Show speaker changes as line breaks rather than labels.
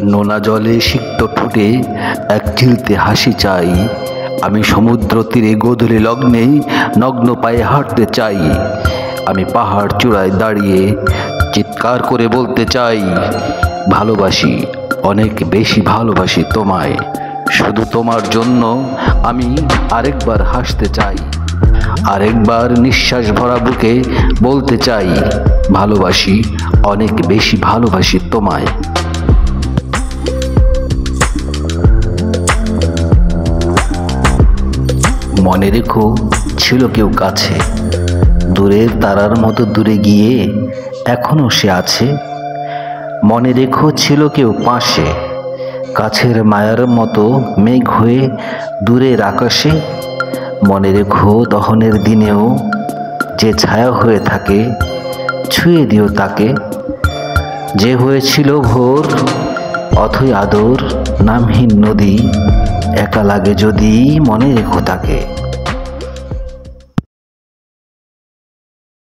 নোনা জলে সিক্ত ঠোঁটে এক চিলতে হাসি চাই। আমি সমুদ্র তীরে গোধূলি লগ্নে নগ্ন পায়ে হাঁটতে চাই। আমি পাহাড় চূড়ায় দাঁড়িয়ে চিৎকার করে বলতে চাই, ভালোবাসি, অনেক বেশি ভালোবাসি তোমায়। শুধু তোমার জন্য আমি আরেকবার হাসতে চাই, আরেকবার নিঃশ্বাস ভরা বুকে বলতে চাই, ভালোবাসি, অনেক বেশি ভালোবাসি তোমায়। মনে রেখো, ছিল কেউ কাছে, দূরের তারার মতো দূরে গিয়ে এখনো সে আছে। মনে রেখো, ছিল কেউ পাশে, কাছের মায়ার মতো মেঘ হয়ে দূরের আকাশে। মনে রেখো, দহনের দিনেও যে ছায়া হয়ে থাকে, ছুঁয়ে দিও তাকে। যে হয়েছিল ভোর, অথই আদর, নামহীন নদী, একা লাগে যদি মনে রেখো তাকে।